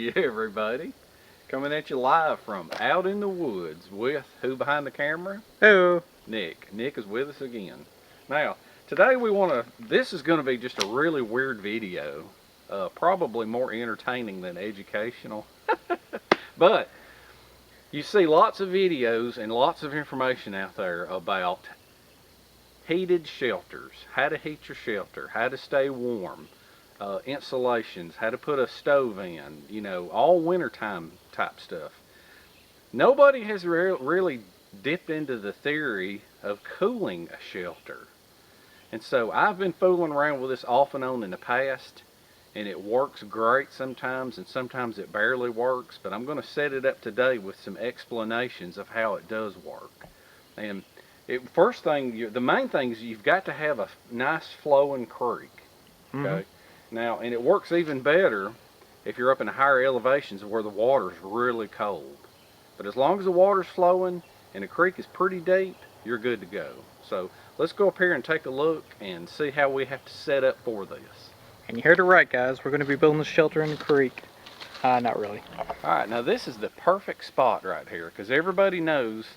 Hey everybody, coming at you live from out in the woods with who behind the camera? Hello. Nick. Nick is with us again. Now, today this is going to be just a really weird video, probably more entertaining than educational. But you see lots of videos and lots of information out there about heated shelters, how to heat your shelter, how to stay warm, insulations, how to put a stove in, you know, all wintertime type stuff. Nobody has really dipped into the theory of cooling a shelter. And so I've been fooling around with this off and on in the past, and it works great sometimes, and sometimes it barely works, but I'm going to set it up today with some explanations of how it does work. And first thing, the main thing is you've got to have a nice flowing creek. Okay. Now, and it works even better if you're up in higher elevations where the water's really cold. But as long as the water's flowing and the creek is pretty deep, you're good to go. So let's go up here and take a look and see how we have to set up for this. And you heard it right, guys. We're going to be building a shelter in the creek. Not really. All right, now this is the perfect spot right here because everybody knows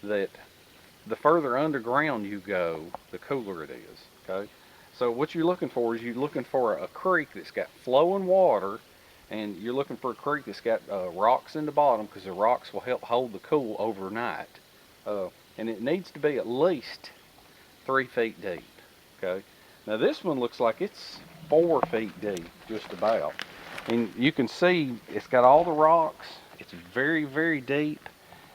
that the further underground you go, the cooler it is. Okay. So what you're looking for is you're looking for a creek that's got flowing water, and you're looking for a creek that's got rocks in the bottom because the rocks will help hold the cool overnight. And it needs to be at least 3 feet deep. Okay. Now this one looks like it's 4 feet deep, just about. And you can see it's got all the rocks. It's very, very deep,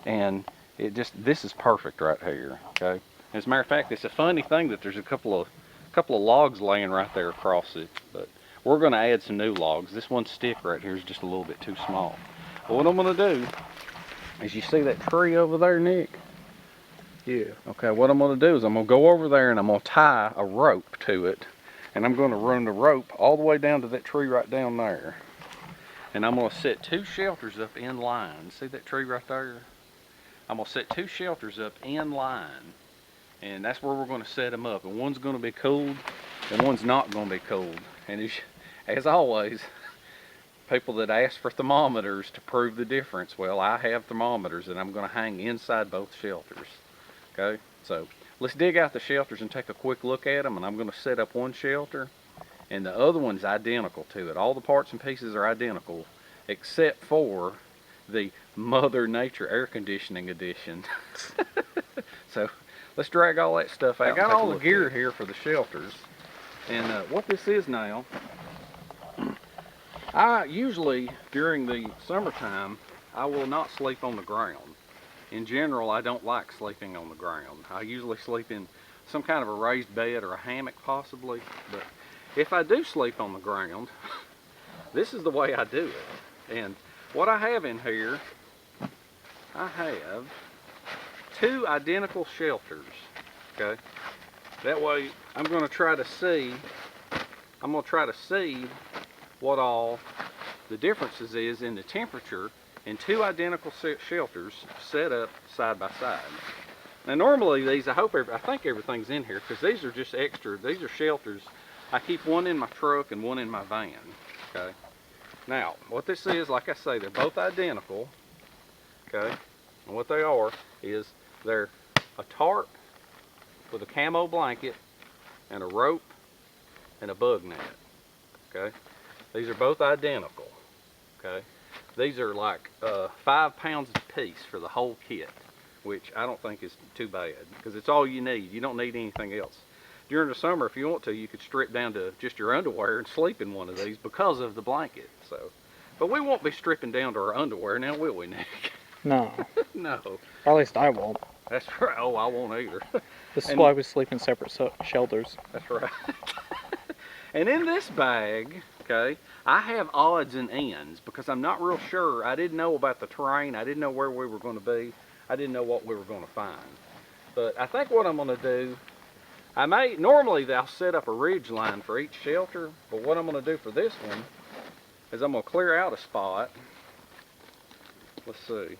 and this is perfect right here. Okay. As a matter of fact, it's a funny thing that there's a couple of logs laying right there across it, but we're going to add some new logs. This one stick right here is just a little bit too small. But what I'm going to do is, you see that tree over there, Nick? Yeah. Okay, what I'm going to do is I'm going to go over there and I'm going to tie a rope to it, and I'm going to run the rope all the way down to that tree right down there. And I'm going to set 2 shelters up in line. See that tree right there? I'm going to set 2 shelters up in line. And that's where we're going to set them up. And one's going to be cooled, and one's not going to be cooled. And as always, people that ask for thermometers to prove the difference, well, I have thermometers that I'm going to hang inside both shelters. Okay, so let's dig out the shelters and take a quick look at them. And I'm going to set up one shelter, and the other one's identical to it. All the parts and pieces are identical, except for the Mother Nature air conditioning edition. So let's drag all that stuff out. I got all the gear here for the shelters. And what this is now, I usually, during the summertime, I will not sleep on the ground. In general, I don't like sleeping on the ground. I usually sleep in some kind of a raised bed or a hammock possibly. But if I do sleep on the ground, this is the way I do it. And what I have in here, I have 2 identical shelters. Okay, that way I'm going to try to see what all the differences is in the temperature in 2 identical shelters set up side by side. Now normally these, I think everything's in here because these are just extra. These are shelters. I keep one in my truck and one in my van. Okay. Now what this is, like I say, they're both identical. Okay. And what they are is they're a tarp with a camo blanket and a rope and a bug net. Okay, these are both identical. Okay, these are like 5 pounds a piece for the whole kit, which I don't think is too bad because it's all you need. You don't need anything else. During the summer, if you want to, you could strip down to just your underwear and sleep in one of these because of the blanket. So, but we won't be stripping down to our underwear now, will we, Nick? No. No. Or at least I won't. That's right. Oh, I won't either. This is why we sleep in separate shelters. That's right. And in this bag, okay, I have odds and ends because I'm not real sure. I didn't know about the terrain. I didn't know where we were going to be. I didn't know what we were going to find. But I think what I'm going to do, normally I'll set up a ridge line for each shelter, but what I'm going to do for this one is I'm going to clear out a spot. Let's see.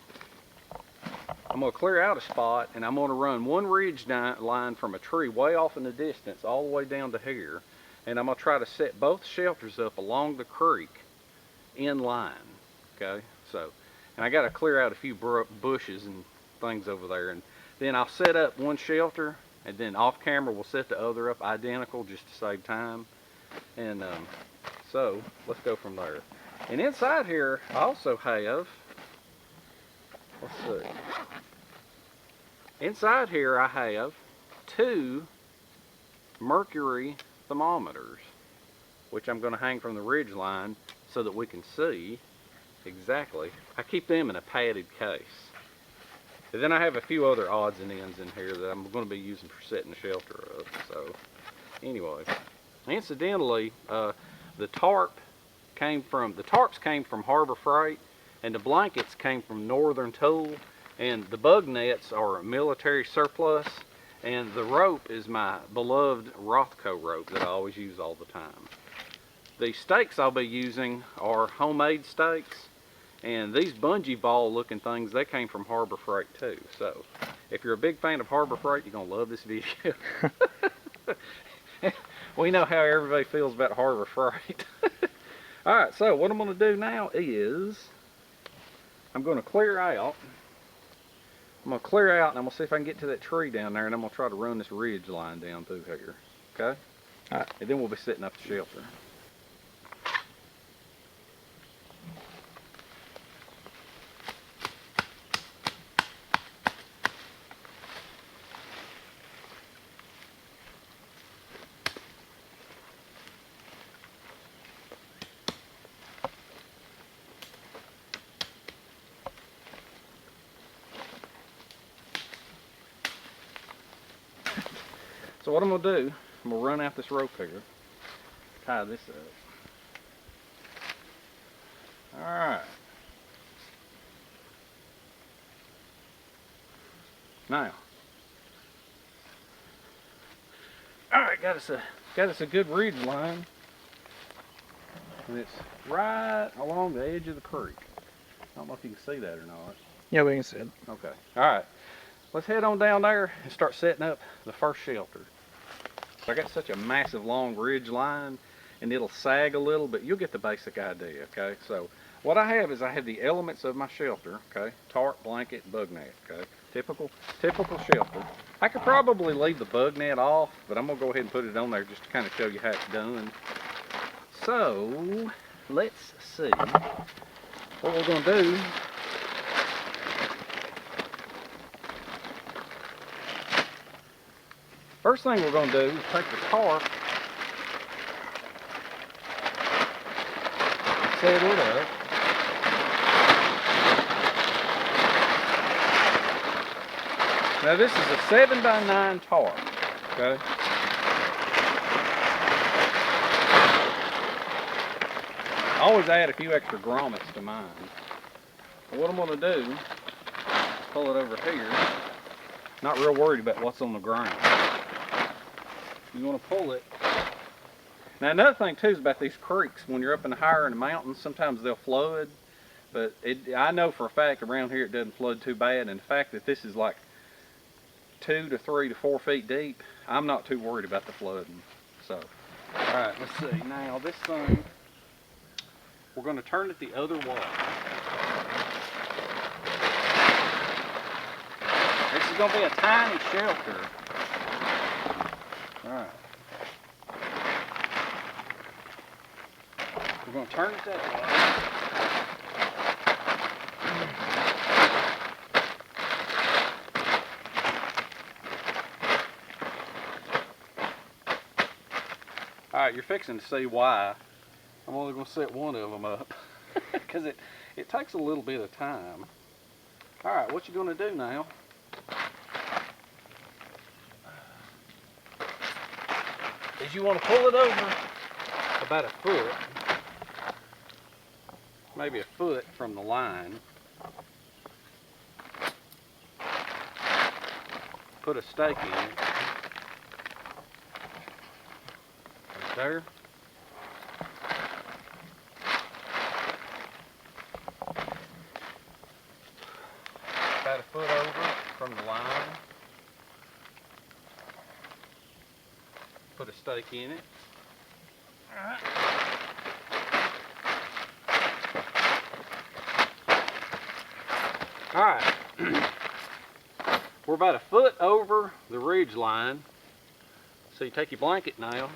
I'm going to clear out a spot, and I'm going to run one ridge line from a tree way off in the distance all the way down to here, and I'm going to try to set both shelters up along the creek in line. Okay, so, and I got to clear out a few bushes and things over there, and then I'll set up one shelter, and then off camera we'll set the other up identical just to save time. And so let's go from there. And inside here I also have, let's see, inside here I have 2 mercury thermometers, which I'm going to hang from the ridge line so that we can see exactly. I keep them in a padded case. And then I have a few other odds and ends in here that I'm going to be using for setting the shelter up. So anyway, incidentally, the tarps came from Harbor Freight, and the blankets came from Northern Tool, and the bug nets are military surplus, and the rope is my beloved Rothco rope that I always use all the time. The stakes I'll be using are homemade stakes, and these bungee ball looking things, they came from Harbor Freight too. So if you're a big fan of Harbor Freight, you're going to love this video. We know how everybody feels about Harbor Freight. Alright, so what I'm going to do now is I'm going to clear out. I'm going to clear out and I'm going to see if I can get to that tree down there, and I'm going to try to run this ridge line down through here. Okay? Alright. And then we'll be setting up the shelter. So what I'm going to do, I'm going to run out this rope here, tie this up. Alright. Now. Alright, got us a good ridge line. And it's right along the edge of the creek. I don't know if you can see that or not. Yeah, we can see it. Okay. Alright. Let's head on down there and start setting up the first shelter. I got such a massive long ridge line, and it'll sag a little, but you'll get the basic idea, okay? So what I have is I have the elements of my shelter, okay? Tarp, blanket, bug net, okay? Typical shelter. I could probably leave the bug net off, but I'm gonna go ahead and put it on there just to kind of show you how it's done. So let's see what we're gonna do. First thing we're going to do is take the tarp, set it up. Now this is a 7x9 tarp, okay? I always add a few extra grommets to mine. And what I'm going to do, pull it over here. Not real worried about what's on the ground. You want to pull it. Now another thing too is about these creeks. When you're up in the higher in the mountains, sometimes they'll flood. But I know for a fact around here it doesn't flood too bad. And the fact that this is like 2 to 3 to 4 feet deep, I'm not too worried about the flooding. So, all right, let's see. Now this thing, we're going to turn it the other way. This is going to be a tiny shelter. All right. We're going to turn it that way. All right, you're fixing to see why I'm only going to set one of them up because it takes a little bit of time. All right, what you going to do now? Is you want to pull it over about a foot, maybe a foot from the line. Put a stake in it. Right there. About a foot over from the line. Put a stake in it. Alright. Alright. We're about a foot over the ridge line. So you take your blanket now.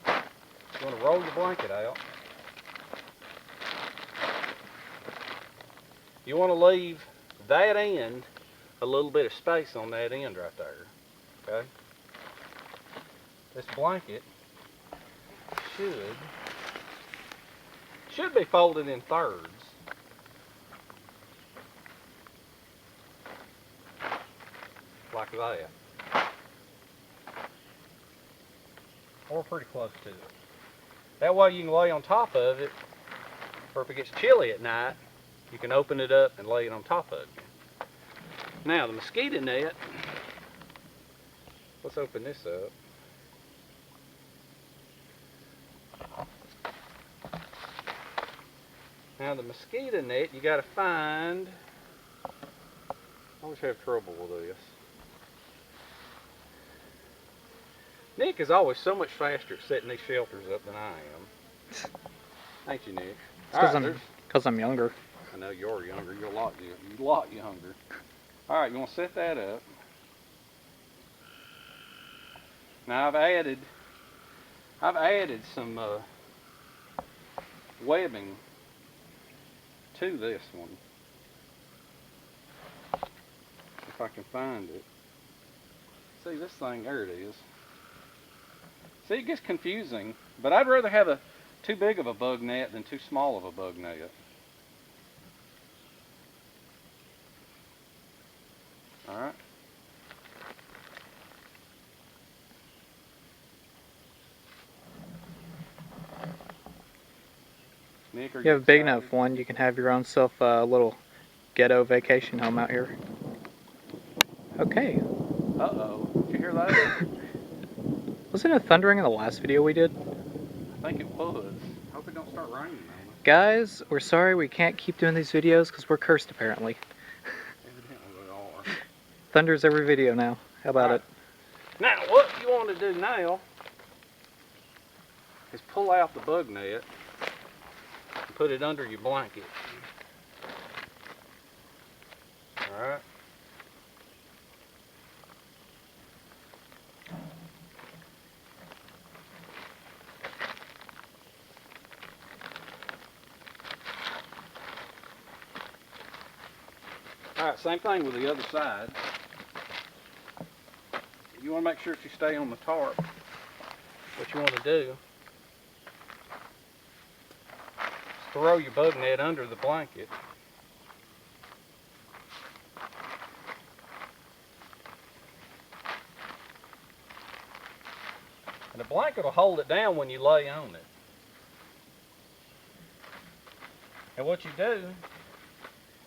You want to roll your blanket out. You want to leave that end a little bit of space on that end right there. Okay? This blanket should be folded in thirds. Like that. Or pretty close to it. That way you can lay on top of it, or if it gets chilly at night, you can open it up and lay it on top of it. Now the mosquito net, let's open this up. Now the mosquito net, you gotta find, I always have trouble with this. Nick is always so much faster at setting these shelters up than I am. Ain't you, Nick? Because I'm younger. I know you're younger. You're a lot younger. All right, you want to set that up. Now I've added some webbing to this one. If I can find it. See this thing, there it is. See, it gets confusing, but I'd rather have too big of a bug net than too small of a bug net. All right. Nick, You have a big enough one, you can have your own self a little ghetto vacation home out here. Okay. Uh-oh. Did you hear that? Wasn't it thundering in the last video we did? I think it was. Hope it don't start raining now. Guys, we're sorry we can't keep doing these videos because we're cursed apparently. Evidently we are. Thunders every video now. How about it? Now, what you want to do now is pull out the bug net and put it under your blanket. Alright. Alright, same thing with the other side. You want to make sure that you stay on the tarp. What you want to do is throw your bug net under the blanket. And the blanket will hold it down when you lay on it. And what you do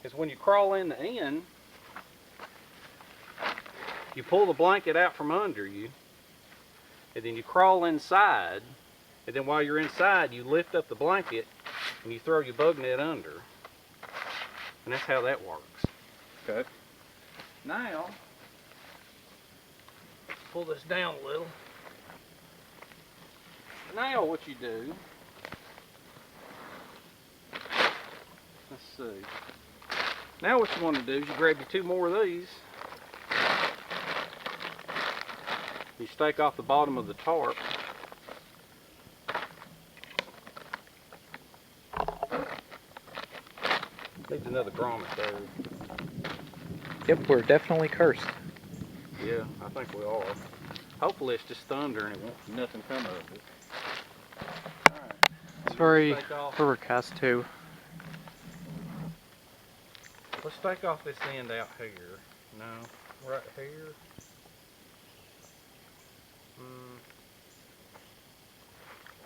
is when you crawl in the end, you pull the blanket out from under you, and then you crawl inside, and then while you're inside, you lift up the blanket and you throw your bug net under. And that's how that works. Okay. Now, pull this down a little. Now what you do, let's see. Now what you want to do is you grab your two more of these. You stake off the bottom of the tarp. Needs another grommet there. Yep, we're definitely cursed. Yeah, I think we are. Hopefully it's just thunder and it won't nothing come of it. Alright. It's very overcast too. Let's take off this end out here. No, right here.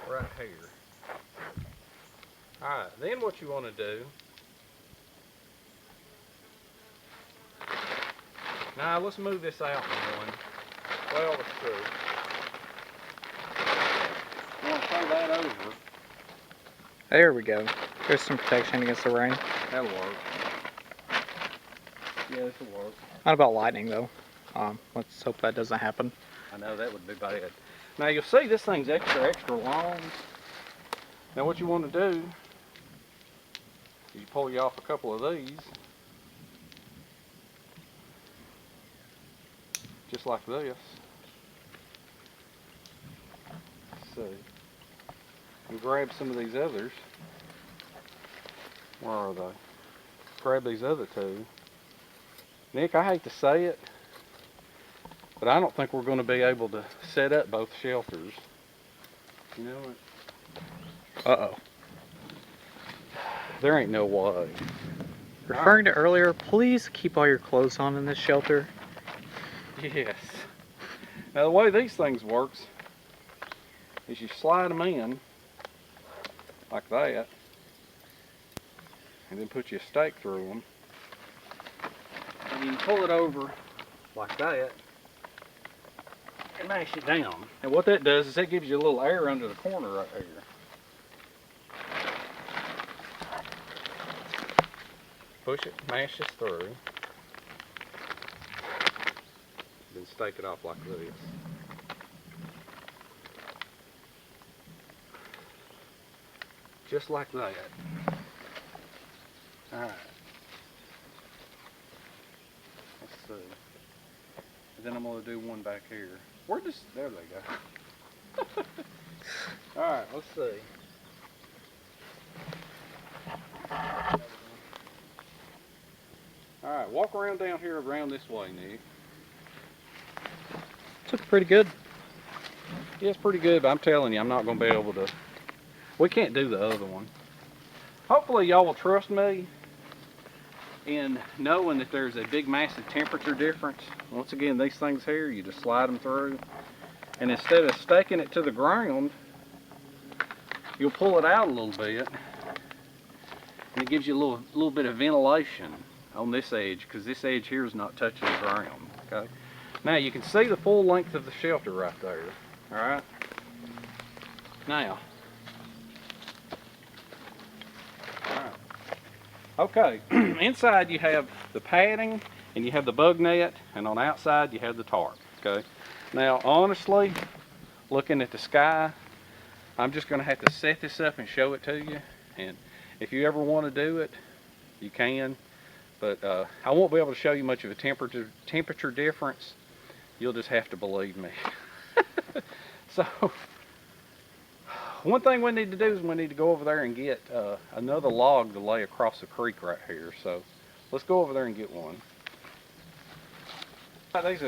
Right here. Alright, then what you want to do. Now let's move this out one. Well, let's see. You want to throw that over. There we go. There's some protection against the rain. That'll work. Yeah, this will work. Not about lightning though. Let's hope that doesn't happen. I know that would be bad. Now you'll see this thing's extra long. Now what you want to do You pull you off a couple of these, just like this. Let's see. And grab some of these others. Where are they? Grab these other two. Nick, I hate to say it, but I don't think we're going to be able to set up both shelters. You know what? Uh-oh. There ain't no way. Referring to earlier, please keep all your clothes on in this shelter. Yes. Now the way these things works is you slide them in like that, and then put your stake through them, and you can pull it over like that and mash it down. And what that does is that gives you a little air under the corner right here. Push it, mash this through, then stake it off like this. Just like that. Alright. Let's see. And then I'm going to do one back here. Where does, there they go. Alright, let's see. Alright, walk around down here around this way, Nick. It's looking pretty good. Yeah, it's pretty good, but I'm telling you, I'm not going to be able to. We can't do the other one. Hopefully y'all will trust me in knowing that there's a big massive temperature difference. Once again, these things here, you just slide them through, and instead of staking it to the ground, you'll pull it out a little bit, and it gives you a little bit of ventilation on this edge, because this edge here is not touching the ground. Okay. Now you can see the full length of the shelter right there. All right. Now. Okay, inside you have the padding and you have the bug net, and on the outside you have the tarp, okay? Now, honestly, looking at the sky, I'm just gonna have to set this up and show it to you, and if you ever wanna do it, you can, but I won't be able to show you much of a temperature difference. You'll just have to believe me. So, one thing we need to do is we need to go over there and get another log to lay across the creek right here. So let's go over there and get one. There's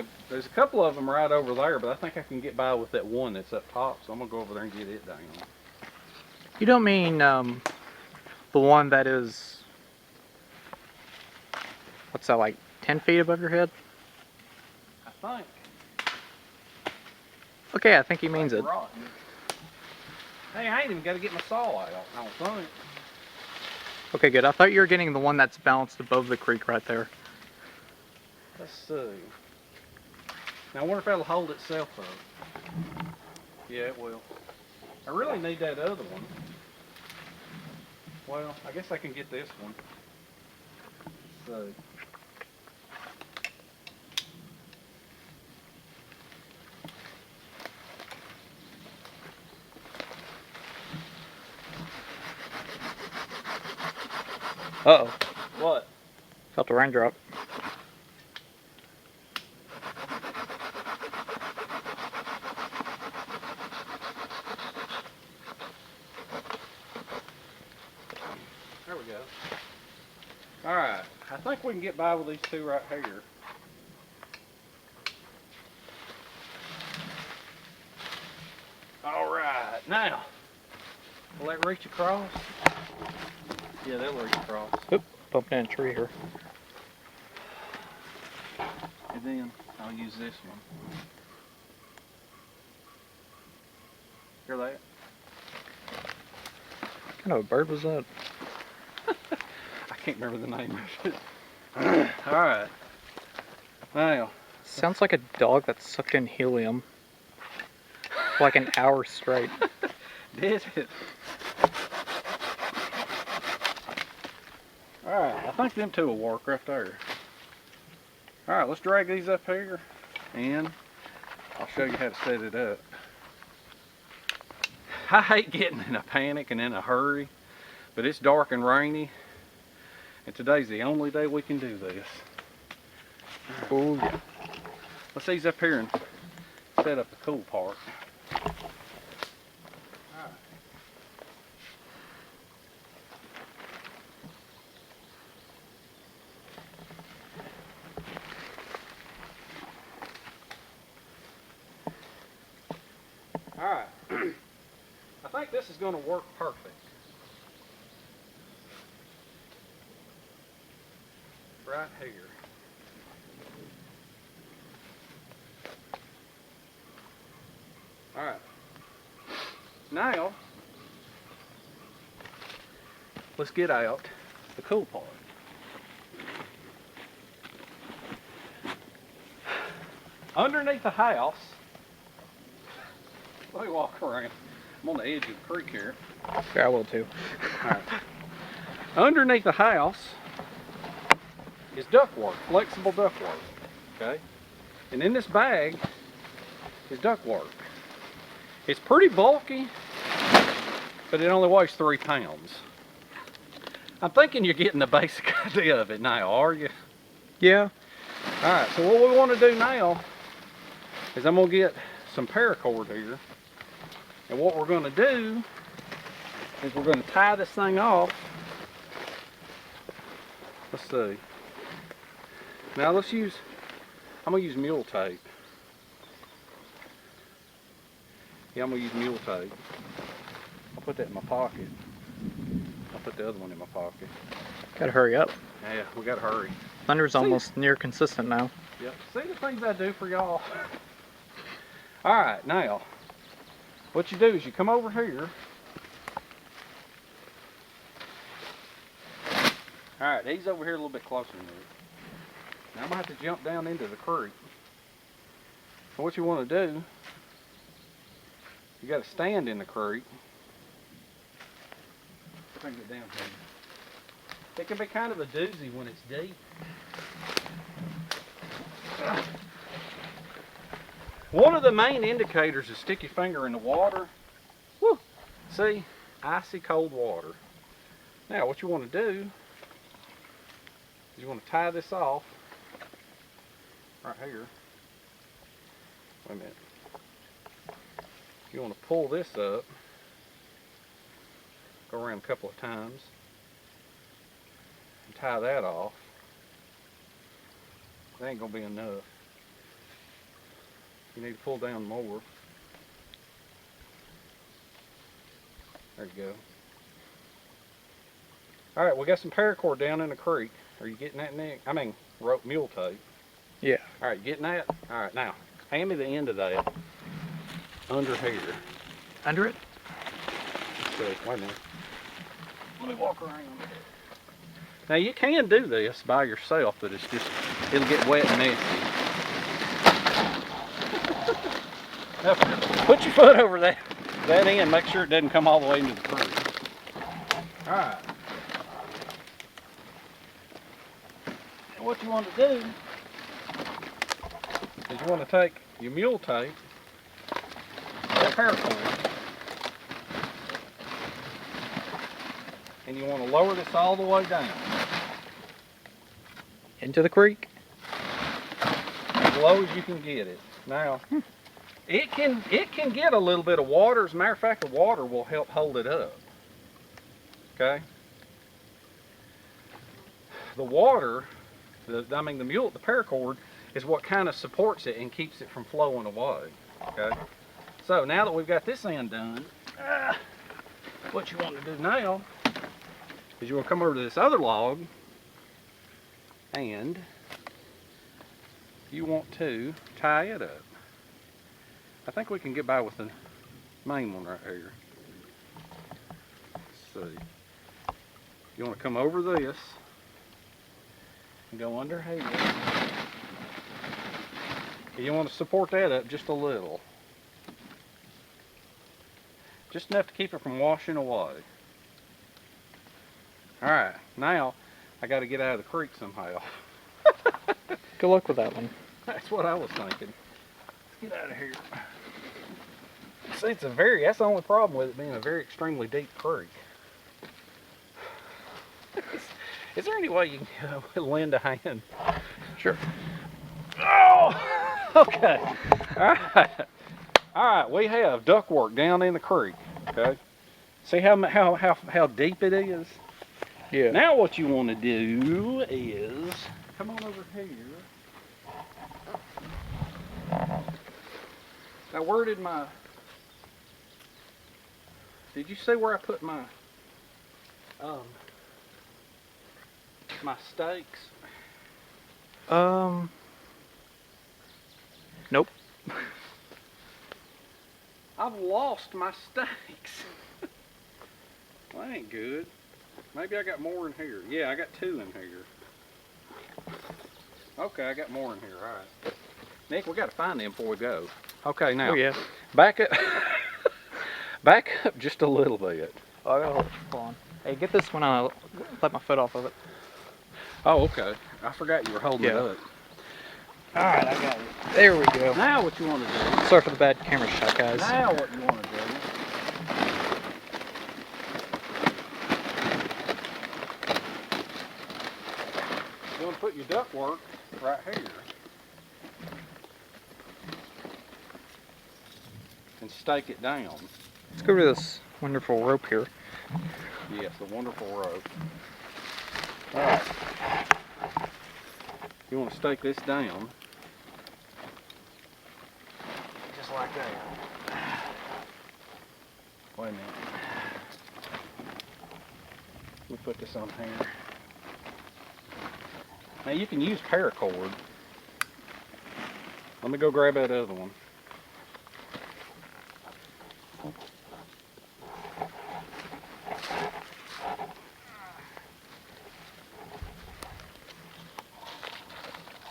a couple of them right over there, but I think I can get by with that one that's up top. So I'm gonna go over there and get it down. You don't mean the one that is, what's that, like 10 feet above your head? I think. Okay, I think he means it. Rotten. Hey, I ain't even got to get my saw out, I don't think. Okay, good. I thought you were getting the one that's balanced above the creek right there. Let's see. Now I wonder if it'll hold itself up. Yeah, it will. I really need that other one. Well, I guess I can get this one. Let's see. Uh-oh. What? Felt a raindrop. There we go. Alright, I think we can get by with these two right here. Alright, now, will that reach across? Yeah, they'll reach across. Oop, bumped in a tree here. And then I'll use this one. Hear that? What kind of a bird was that? I can't remember the name of it. Alright. Now. Sounds like a dog that sucked in helium for like an hour straight. Did it? Alright, I think them two will work right there. Alright, let's drag these up here and I'll show you how to set it up. I hate getting in a panic and in a hurry, but it's dark and rainy And today's the only day we can do this. Oh yeah. Let's ease up here and set up the cool part. Alright, I think this is going to work perfect. Right here. Alright, now let's get out the cool part. Underneath the house, let me walk around. I'm on the edge of the creek here. Yeah, I will too. Alright. Underneath the house is ductwork, flexible ductwork. Okay? And in this bag is ductwork. It's pretty bulky, but it only weighs 3 pounds. I'm thinking you're getting the basic idea of it now, are you? Yeah. Alright, so what we want to do now is I'm going to get some paracord here. And what we're going to do is we're going to tie this thing off. Let's see. Now I'm going to use mule tape. Yeah, I'm going to use mule tape. I'll put that in my pocket. I'll put the other one in my pocket. Gotta hurry up. Yeah, we got to hurry. Thunder's almost near consistent now. Yep. See the things I do for y'all. Alright, now, what you do is you come over here. Alright, he's over here a little bit closer to me. Now I'm going to have to jump down into the creek. And what you want to do, you got to stand in the creek. If I can get down here. It can be kind of a doozy when it's deep. One of the main indicators is stick your finger in the water. Woo! See? Icy cold water. Now what you want to do is you want to tie this off right here. Wait a minute. You want to pull this up. Go around a couple of times. And tie that off. That ain't going to be enough. You need to pull down more. There you go. Alright, we got some paracord down in the creek. Are you getting that, Nick? I mean, rope mule tape. Yeah. Alright, getting that? Alright, now, hand me the end of that. Under here. Under it? Let's see, wait a minute. Let me walk around. Now, you can do this by yourself, but it's just, it'll get wet and messy. Now, put your foot over that end, make sure it doesn't come all the way into the creek. Alright. And what you want to do is you want to take your mule tape, that paracord, and you want to lower this all the way down. Into the creek? As low as you can get it. Now, it can get a little bit of water. As a matter of fact, the water will help hold it up. Okay? The water, the paracord is what kind of supports it and keeps it from flowing away. Okay? So now that we've got this end done, what you want to do now is you want to come over to this other log and you want to tie it up. I think we can get by with the main one right here. Let's see. You want to come over this and go under here. You want to support that up just a little. Just enough to keep it from washing away. Alright, now I got to get out of the creek somehow. Good luck with that one. That's what I was thinking. Let's get out of here. See, that's the only problem with it being a very extremely deep creek. Is there any way you can lend a hand? Sure. Oh, okay. All right. All right. We have ductwork down in the creek. Okay. See how deep it is? Yeah. Now what you want to do is come on over here. Now where did did you see where I put my my stakes? Nope. I've lost my stakes. Well, that ain't good. Maybe I got more in here. Yeah, I got 2 in here. Okay, I got more in here. All right. Nick, we got to find them before we go. Okay, now. Oh yeah. Back up. Back up just a little bit. Oh, I gotta hold on. Hey, get this one. I'll let my foot off of it. Oh, okay. I forgot you were holding it Yeah. up. All right, I got it. There we go. Now what you want to do? Sorry for the bad camera shot, guys. Now what you want to do? You want to put your ductwork right here and stake it down. Let's go to this wonderful rope here. Yes, the wonderful rope. All right. You want to stake this down. Just like that. Wait a minute. Let me put this on here. Now you can use paracord. Let me go grab that other one.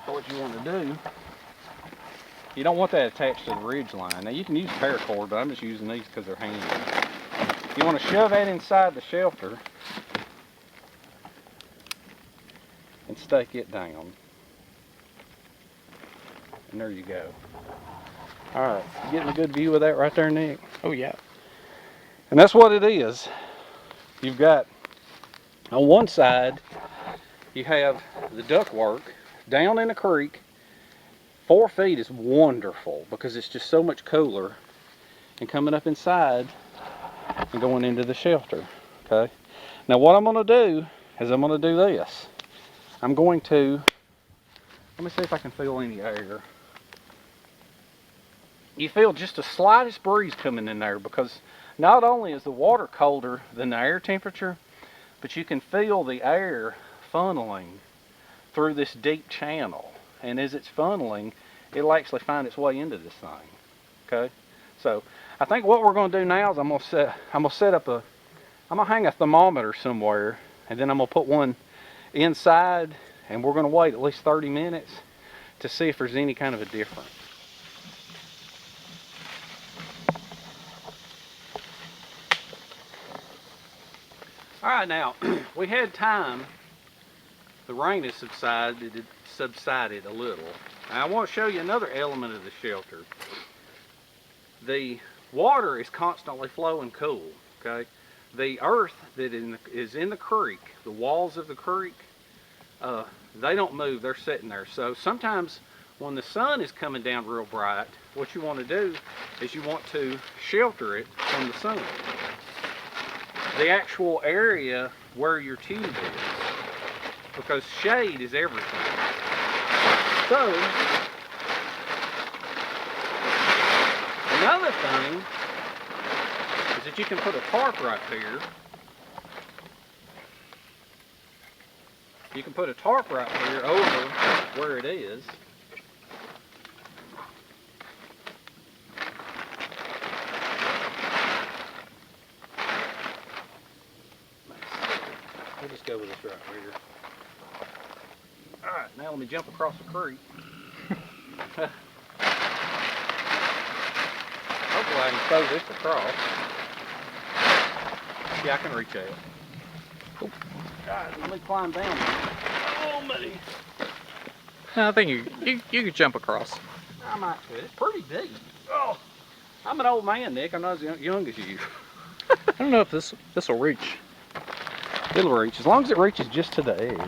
So what you want to do, you don't want that attached to the ridge line. Now you can use paracord, but I'm just using these because they're handy. You want to shove that inside the shelter and stake it down. And there you go. All right, you getting a good view of that right there, Nick? Oh yeah. And that's what it is. You've got, on one side, you have the ductwork down in the creek. 4 feet is wonderful because it's just so much cooler. And coming up inside and going into the shelter, okay? Now what I'm gonna do is I'm gonna do this. I'm going to, let me see if I can feel any air. You feel just the slightest breeze coming in there because not only is the water colder than the air temperature, but you can feel the air funneling through this deep channel. And as it's funneling, it'll actually find its way into this thing. Okay? So I think what we're going to do now is I'm gonna hang a thermometer somewhere, and then I'm gonna put one inside, and we're gonna wait at least 30 minutes to see if there's any kind of a difference. All right, now we had time. The rain has subsided a little. Now, I want to show you another element of the shelter. The water is constantly flowing cool. Okay, the earth that is in the creek, the walls of the creek, they don't move. They're sitting there. So sometimes when the sun is coming down real bright, what you want to do is you want to shelter it from the sun. The actual area where your tube is, because shade is everything. So another thing is that you can put a tarp right here. You can put a tarp right here over where it is. We'll just go with this right here. All right, now let me jump across the creek. Hopefully I can throw this across. Yeah, I can reach out. Oh, God, let me climb down. Oh, me. No, I think you could jump across. I might fit. It's pretty deep. Oh, I'm an old man, Nick. I'm not as young as you. I don't know if this will reach. It'll reach, as long as it reaches just to the edge.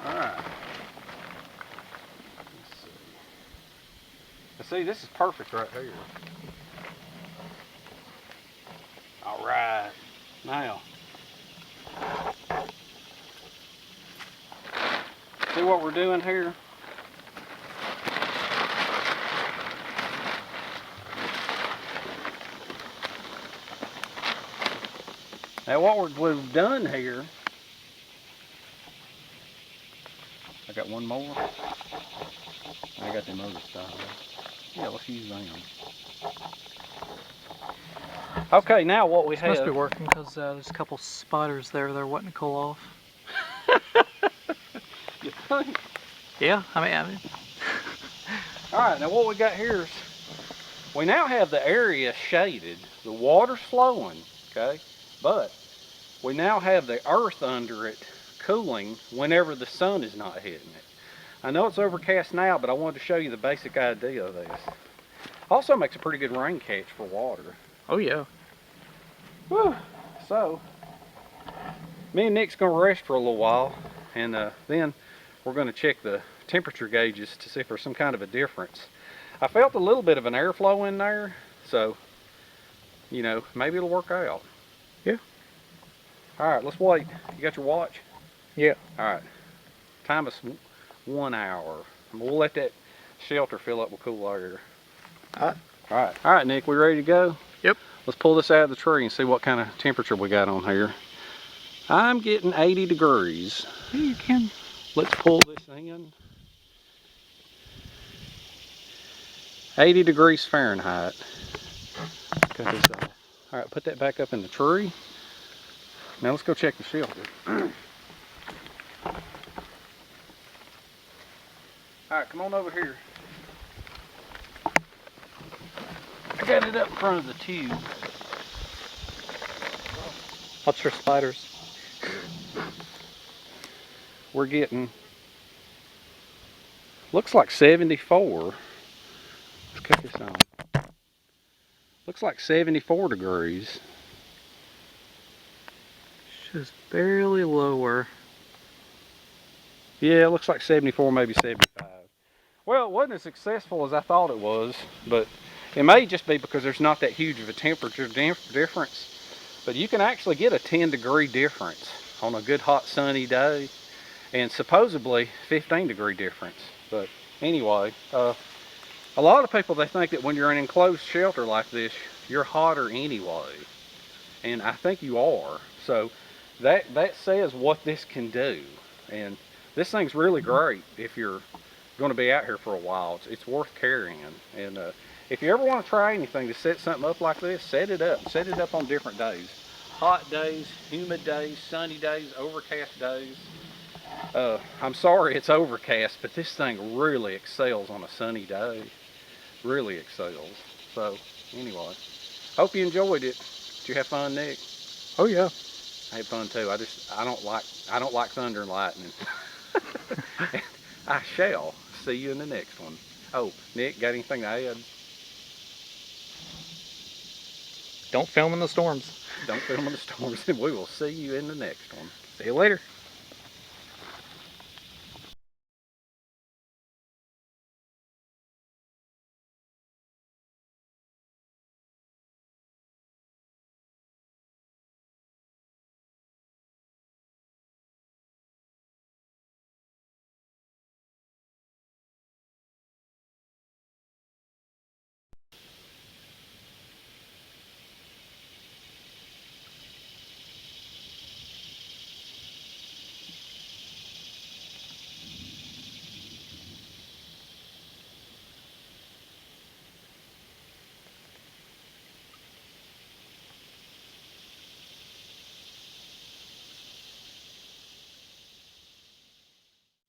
Alright. Let's see. Now see, this is perfect right here. Alright. Now. See what we're doing here? Now what we've done here, I got one more. I got them other styles. Yeah, let's use them. Okay, now what we This have. must be working because there's a couple spiders there they're wanting to cool off. You think? Yeah, I mean. Alright, now what we got here is, we now have the area shaded. The water's flowing, okay? But we now have the earth under it cooling whenever the sun is not hitting it. I know it's overcast now, but I wanted to show you the basic idea of this. Also makes a pretty good rain catch for water. Oh yeah. Whew. So, me and Nick's gonna rest for a little while, and then we're gonna check the temperature gauges to see if there's some kind of a difference. I felt a little bit of an airflow in there, so, you know, maybe it'll work out. Yeah. Alright, let's wait. You got your watch? Yeah. Alright. Time is 1 hour. We'll let that shelter fill up with cool air. Alright. Alright, Nick, we ready to go? Yep. Let's pull this out of the tree and see what kind of temperature we got on here. I'm getting 80 degrees. Yeah, you can. Let's pull this in. 80 degrees Fahrenheit. Cut this off. Alright, put that back up in the tree. Now let's go check the shelter. Alright, come on over here. I got it up in front of the tube. Watch for spiders. We're getting, looks like 74. Let's cut this on. Looks like 74 degrees. Just barely lower. Yeah, it looks like 74, maybe 75. Well, it wasn't as successful as I thought it was, but it may just be because there's not that huge of a temperature difference. But you can actually get a 10-degree difference on a good hot sunny day, and supposedly 15-degree difference. But anyway, a lot of people, they think that when you're in an enclosed shelter like this, you're hotter anyway, and I think you are. So that says what this can do, and this thing's really great if you're going to be out here for a while. It's worth carrying, and if you ever want to try anything to set something up like this, set it up. Set it up on different days. Hot days, humid days, sunny days, overcast days. I'm sorry it's overcast, but this thing really excels on a sunny day. Really excels. So, anyway, hope you enjoyed it. Did you have fun, Nick? Oh yeah. I had fun too. I don't like thunder and lightning. I shall see you in the next one. Oh, Nick, got anything to add? Don't film in the storms. Don't film in the storms, and we will see you in the next one. See you later.